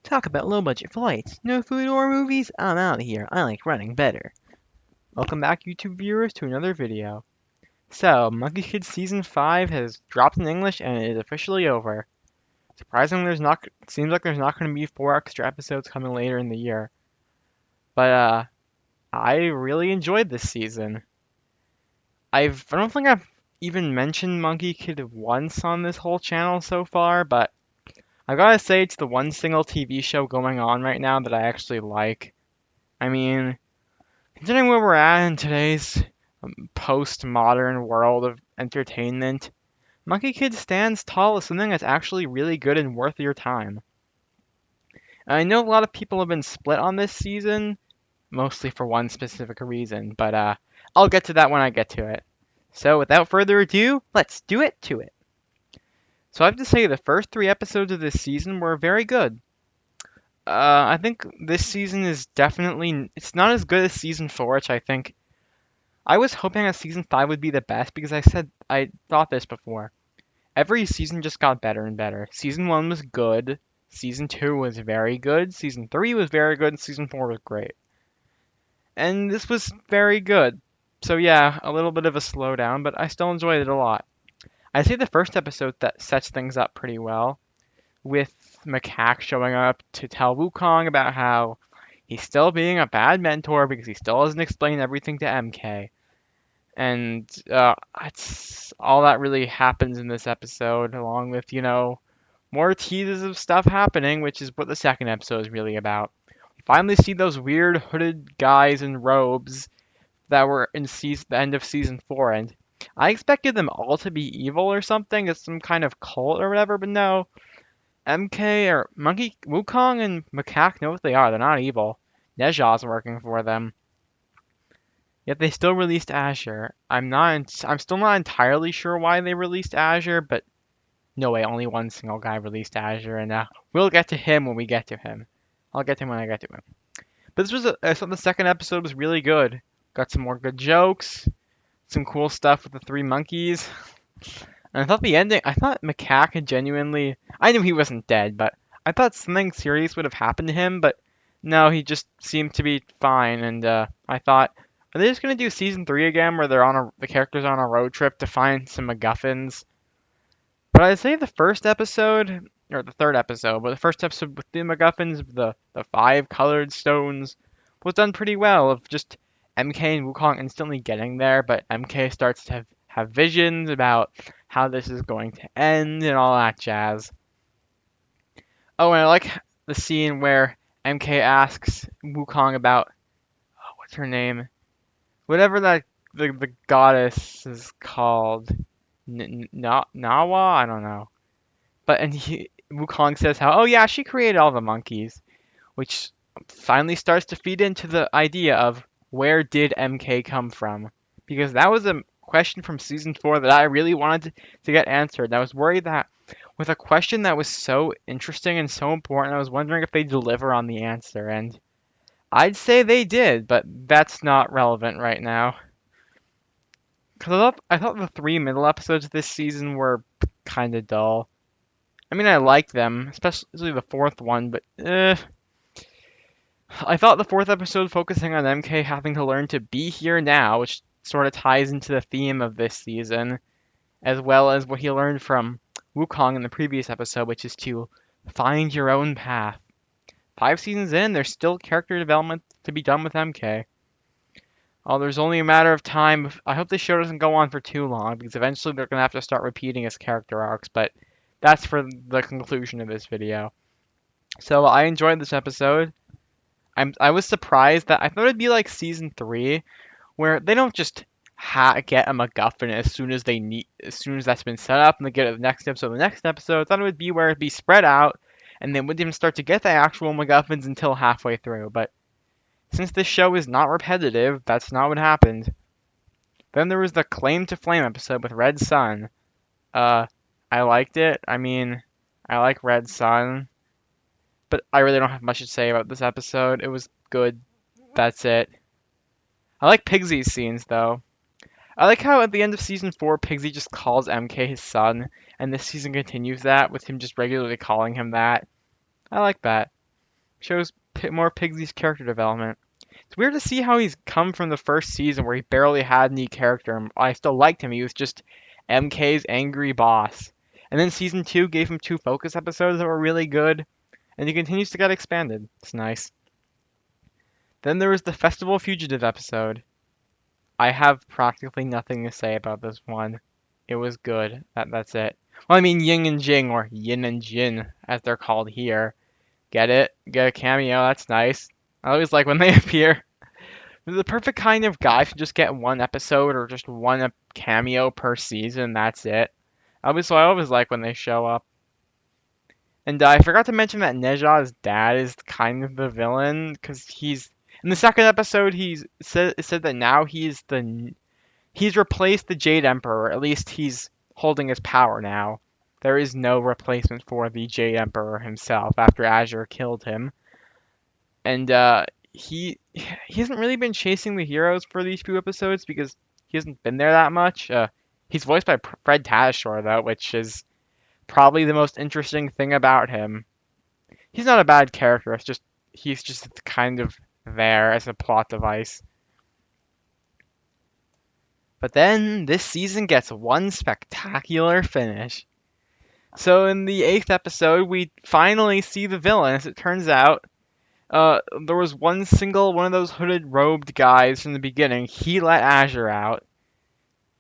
Talk about low-budget flights. No food or movies? I'm out of here. I like running better. Welcome back, YouTube viewers, to another video. So, Monkey Kid Season 5 has dropped in English and it is officially over. Surprisingly, seems like there's not going to be 4 extra episodes coming later in the year. But, I really enjoyed this season. I don't think I've even mentioned Monkey Kid once on this whole channel so far, but I gotta say it's the one single TV show going on right now that I actually like. I mean, considering where we're at in today's postmodern world of entertainment, Monkey Kid stands tall as something that's actually really good and worth your time. And I know a lot of people have been split on this season, mostly for one specific reason, but I'll get to that when I get to it. So without further ado, let's do it to it. So I have to say the first 3 episodes of this season were very good. I think this season is definitely it's not as good as season 4, which I think I was hoping that season 5 would be the best because I thought this before. Every season just got better and better. Season 1 was good, season 2 was very good, season 3 was very good, and season 4 was great. And this was very good. So yeah, a little bit of a slowdown, but I still enjoyed it a lot. I'd say the first episode that sets things up pretty well, with Macaque showing up to tell Wukong about how he's still being a bad mentor because he still hasn't explained everything to MK. And it's all that really happens in this episode, along with, more teases of stuff happening, which is what the second episode is really about. We finally see those weird hooded guys in robes that were in the end of season 4, and I expected them all to be evil or something, as some kind of cult or whatever, but no. MK or Monkey, Wukong and Macaque know what they are. They're not evil. Neja's working for them. Yet they still released Azure. I'm still not entirely sure why they released Azure, but no way, only one single guy released Azure, and we'll get to him when we get to him. I'll get to him when I get to him. But I thought the second episode was really good. Got some more good jokes, some cool stuff with the 3 monkeys. And I thought I thought Macaque had genuinely, I knew he wasn't dead, but I thought something serious would have happened to him, but no, he just seemed to be fine, and I thought, are they just gonna do season 3 again, where the characters are on a road trip to find some MacGuffins? But I'd say the first episode, or the third episode, but the first episode with the MacGuffins, the 5 colored stones, was done pretty well, of just MK and Wukong instantly getting there, but MK starts to have visions about how this is going to end and all that jazz. Oh, and I like the scene where MK asks Wukong about, oh, what's her name? Whatever the goddess is called. Nawa? I don't know. Wukong says how, oh yeah, she created all the monkeys, which finally starts to feed into the idea of where did MK come from? Because that was a question from season 4 that I really wanted to get answered. And I was worried that with a question that was so interesting and so important, I was wondering if they deliver on the answer. And I'd say they did, but that's not relevant right now. Because I thought the 3 middle episodes this season were kind of dull. I mean, I liked them, especially the 4th one, but I thought the 4th episode focusing on MK having to learn to be here now, which sort of ties into the theme of this season, as well as what he learned from Wukong in the previous episode, which is to find your own path. 5 seasons in, there's still character development to be done with MK. Oh, there's only a matter of time. I hope this show doesn't go on for too long, because eventually they're going to have to start repeating his character arcs, but that's for the conclusion of this video. So I enjoyed this episode. I was surprised that I thought it'd be like season 3, where they don't just get a MacGuffin as soon as that's been set up, and they get it the next episode. The next episode, I thought it would be where it'd be spread out, and they wouldn't even start to get the actual MacGuffins until halfway through. But since this show is not repetitive, that's not what happened. Then there was the Claim to Flame episode with Red Sun. I liked it. I mean, I like Red Sun, but I really don't have much to say about this episode. It was good. That's it. I like Pigsy's scenes, though. I like how at the end of season 4, Pigsy just calls MK his son, and this season continues that with him just regularly calling him that. I like that. shows more Pigsy's character development. It's weird to see how he's come from the first season where he barely had any character, and I still liked him. He was just MK's angry boss. And then season 2 gave him 2 focus episodes that were really good, and he continues to get expanded. It's nice. Then there was the Festival Fugitive episode. I have practically nothing to say about this one. It was good. That's it. Well, I mean Yin and Jing, or Yin and Jin, as they're called here. Get it? Get a cameo, that's nice. I always like when they appear. They're the perfect kind of guys who just get one episode or just one cameo per season, that's it. I always like when they show up. And I forgot to mention that Nejad's dad is kind of the villain, because he's in the second episode. It said that now he's replaced the Jade Emperor. At least he's holding his power now. There is no replacement for the Jade Emperor himself after Azure killed him. And he hasn't really been chasing the heroes for these few episodes because he hasn't been there that much. He's voiced by Fred Tatasciore though, which is probably the most interesting thing about him. He's not a bad character. It's just he's just kind of there as a plot device. But then this season gets one spectacular finish. So in the 8th episode, we finally see the villain. As it turns out, there was one of those hooded robed guys from the beginning. He let Azure out,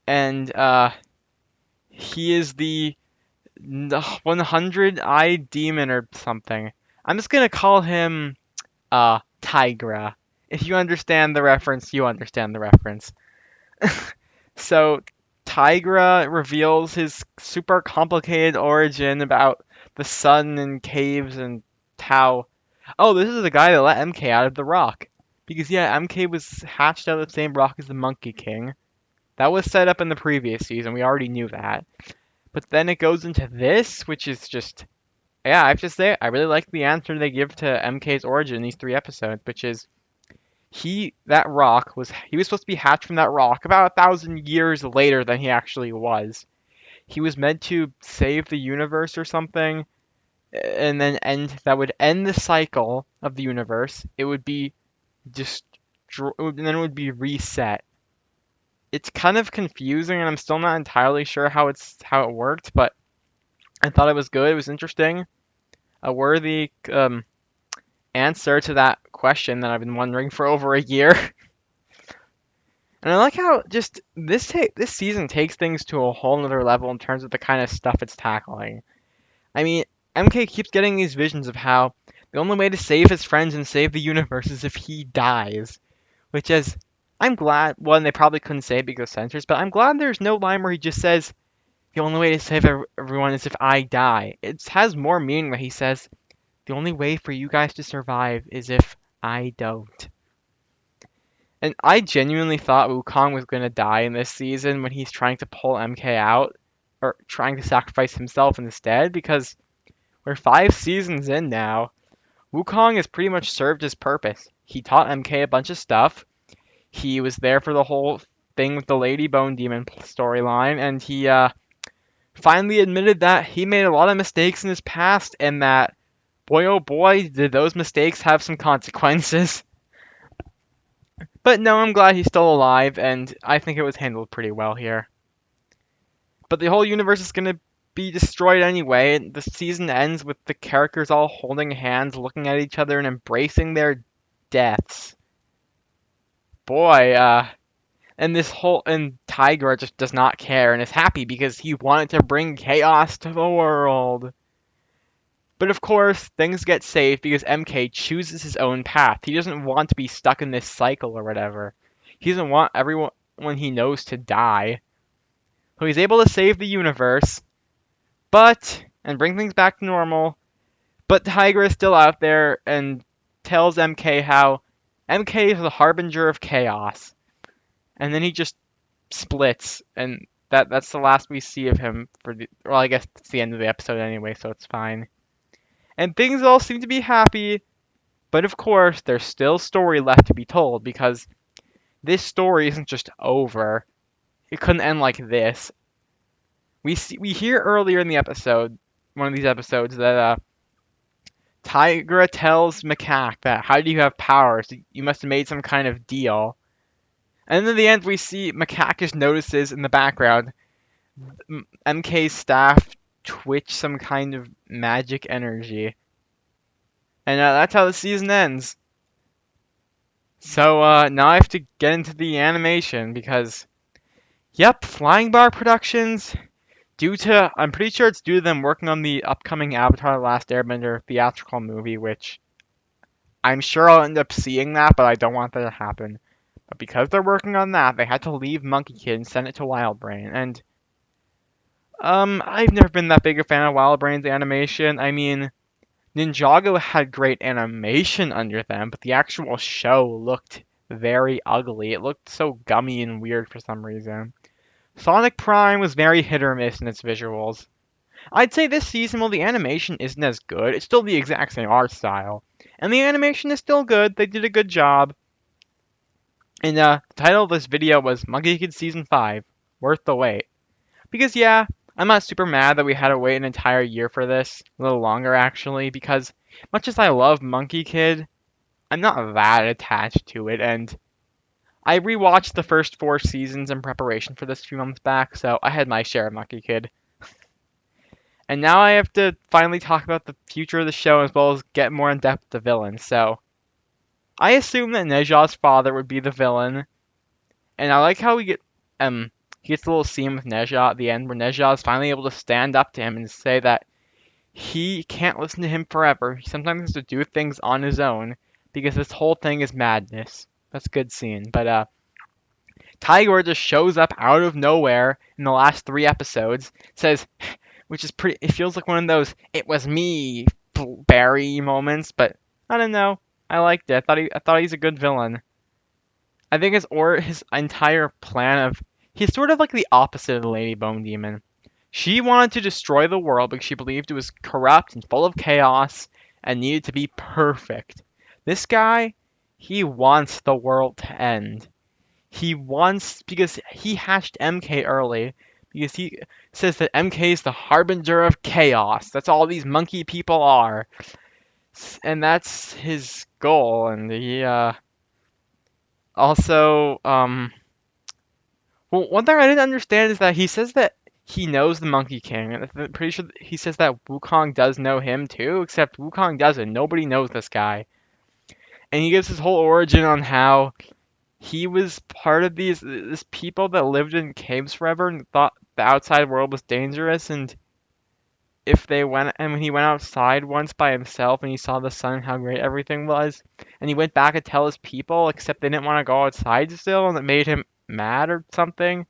and he is the 100-eyed demon or something. I'm just gonna call him Tigra. If you understand the reference, you understand the reference. So Tigra reveals his super complicated origin about the sun and caves and how. Oh, this is the guy that let MK out of the rock. Because yeah, MK was hatched out of the same rock as the Monkey King. That was set up in the previous season. We already knew that. But then it goes into this, which is just. Yeah, I have to say, I really like the answer they give to MK's origin in these 3 episodes, which is he was supposed to be hatched from that rock about 1,000 years later than he actually was. He was meant to save the universe or something, and then that would end the cycle of the universe. It would be just and then it would be reset. It's kind of confusing, and I'm still not entirely sure how it worked, but I thought it was good. It was interesting, a worthy answer to that question that I've been wondering for over a year. And I like how just this season takes things to a whole nother level in terms of the kind of stuff it's tackling. I mean, MK keeps getting these visions of how the only way to save his friends and save the universe is if he dies. Which is, I'm glad, one, they probably couldn't say it because of censors, but I'm glad there's no line where he just says, the only way to save everyone is if I die. It has more meaning that he says, the only way for you guys to survive is if I don't. And I genuinely thought Wukong was going to die in this season when he's trying to pull MK out, or trying to sacrifice himself instead, because we're 5 seasons in now. Wukong has pretty much served his purpose. He taught MK a bunch of stuff. He was there for the whole thing with the Lady Bone Demon storyline, and he finally admitted that he made a lot of mistakes in his past, and that, boy oh boy, did those mistakes have some consequences. But no, I'm glad he's still alive, and I think it was handled pretty well here. But the whole universe is going to be destroyed anyway. The season ends with the characters all holding hands, looking at each other, and embracing their deaths. Boy, and Tigra just does not care and is happy because he wanted to bring chaos to the world. But of course, things get saved because MK chooses his own path. He doesn't want to be stuck in this cycle or whatever. He doesn't want everyone he knows to die. So he's able to save the universe, and bring things back to normal. But Tigra is still out there and tells MK how MK is the harbinger of chaos. And then he just splits, and that's the last we see of him well, I guess it's the end of the episode anyway, so it's fine. And things all seem to be happy, but of course, there's still story left to be told, because this story isn't just over. It couldn't end like this. We hear earlier in the episode, one of these episodes, that Tigra tells Macaque that, how do you have powers? You must have made some kind of deal. And then in the end, we see Macaque just notices in the background MK's staff twitch some kind of magic energy. And that's how the season ends. So now I have to get into the animation because, yep, Flying Bar Productions, I'm pretty sure it's due to them working on the upcoming Avatar: The Last Airbender theatrical movie, which I'm sure I'll end up seeing that, but I don't want that to happen. But because they're working on that, they had to leave Monkey Kid and send it to Wildbrain. And I've never been that big a fan of Wildbrain's animation. I mean, Ninjago had great animation under them, but the actual show looked very ugly. It looked so gummy and weird for some reason. Sonic Prime was very hit or miss in its visuals. I'd say this season, while the animation isn't as good, it's still the exact same art style. And the animation is still good. They did a good job. And the title of this video was Monkey Kid Season 5, Worth the Wait. Because yeah, I'm not super mad that we had to wait an entire year for this, a little longer actually, because much as I love Monkey Kid, I'm not that attached to it, and I rewatched the first 4 seasons in preparation for this a few months back, so I had my share of Monkey Kid. And now I have to finally talk about the future of the show as well as get more in depth with the villain, so I assume that Neja's father would be the villain, and I like how he gets a little scene with Neja at the end where Neja is finally able to stand up to him and say that he can't listen to him forever. He sometimes has to do things on his own because this whole thing is madness. That's a good scene. But Tiger just shows up out of nowhere in the last 3 episodes, says, which is pretty. It feels like one of those "it was me" Barry moments, but I don't know. I liked it. I thought he's a good villain. I think his entire plan of he's sort of like the opposite of the Lady Bone Demon. She wanted to destroy the world because she believed it was corrupt and full of chaos and needed to be perfect. This guy, he wants the world to end. Because he hatched MK early, because he says that MK is the harbinger of chaos. That's all these monkey people are. And that's his goal, and he, also, well, one thing I didn't understand is that he says that he knows the Monkey King, and I'm pretty sure he says that Wukong does know him too, except Wukong doesn't. Nobody knows this guy. And he gives his whole origin on how he was part of this people that lived in caves forever and thought the outside world was dangerous, and when he went outside once by himself and he saw the sun and how great everything was, and he went back to tell his people, except they didn't want to go outside still, and it made him mad or something.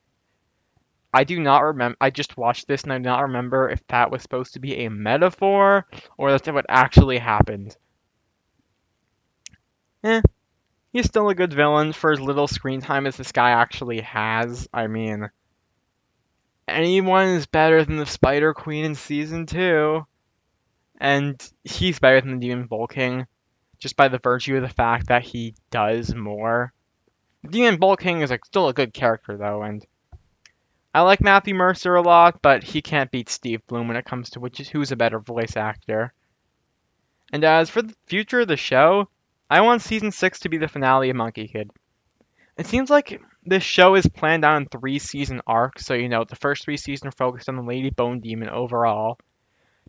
I do not remember. I just watched this and I do not remember if that was supposed to be a metaphor or that's what actually happened. Eh, he's still a good villain for as little screen time as this guy actually has. I mean, anyone is better than the Spider Queen in season 2, and he's better than the Demon Bull King just by the virtue of the fact that he does more. The Demon Bull King is still a good character though, and I like Matthew Mercer a lot, but he can't beat Steve Blum when it comes to who's a better voice actor. And as for the future of the show, I want season 6 to be the finale of Monkey Kid. It seems like this show is planned out in 3 season arcs, so the first 3 seasons are focused on the Lady Bone Demon overall,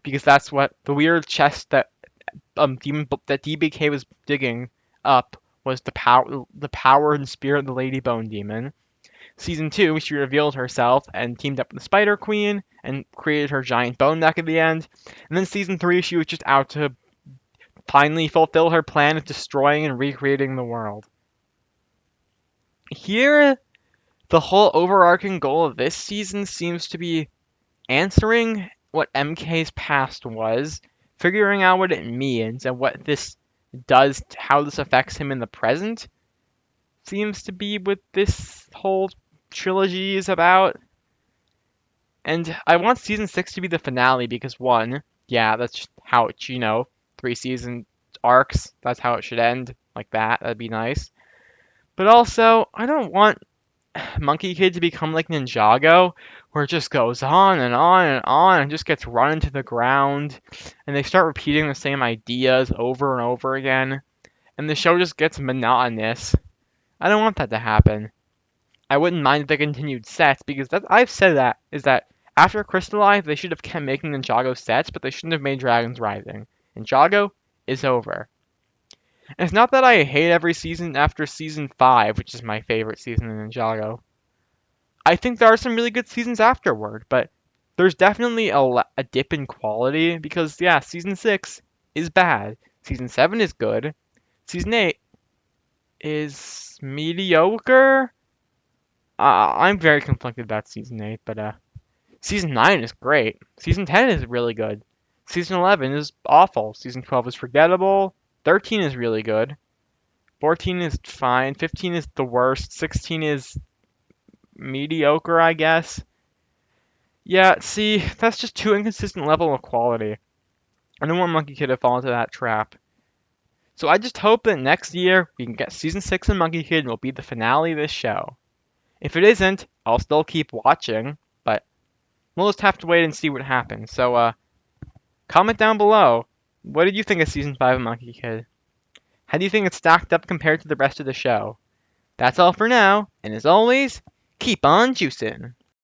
because that's what the weird chest that DBK was digging up was the power and spirit of the Lady Bone Demon. Season 2, she revealed herself and teamed up with the Spider Queen and created her giant bone neck at the end. And then Season 3, she was just out to finally fulfill her plan of destroying and recreating the world. Here, the whole overarching goal of this season seems to be answering what MK's past was, figuring out what it means, and what this does, how this affects him in the present, seems to be what this whole trilogy is about. And I want season 6 to be the finale because one, yeah, that's how it, 3 season arcs, that's how it should end, like that. That'd be nice. But also, I don't want Monkey Kid to become like Ninjago, where it just goes on and on and on and just gets run into the ground, and they start repeating the same ideas over and over again, and the show just gets monotonous. I don't want that to happen. I wouldn't mind if they continued sets because I've said that is that after Crystallize they should have kept making Ninjago sets, but they shouldn't have made Dragons Rising. Ninjago is over. And it's not that I hate every season after season 5, which is my favorite season in Ninjago. I think there are some really good seasons afterward, but there's definitely a dip in quality because, yeah, season 6 is bad. Season 7 is good. Season 8 is mediocre. I'm very conflicted about season 8, but season 9 is great. Season 10 is really good. Season 11 is awful. Season 12 is forgettable. 13 is really good. 14 is fine. 15 is the worst. 16 is mediocre, I guess. Yeah, see, that's just too inconsistent level of quality. I don't want Monkey Kid to fall into that trap. So I just hope that next year we can get season 6 of Monkey Kid and it'll be the finale of this show. If it isn't, I'll still keep watching, but we'll just have to wait and see what happens. So, comment down below. What did you think of season 5 of Monkey Kid? How do you think it stacked up compared to the rest of the show? That's all for now, and as always, keep on juicing.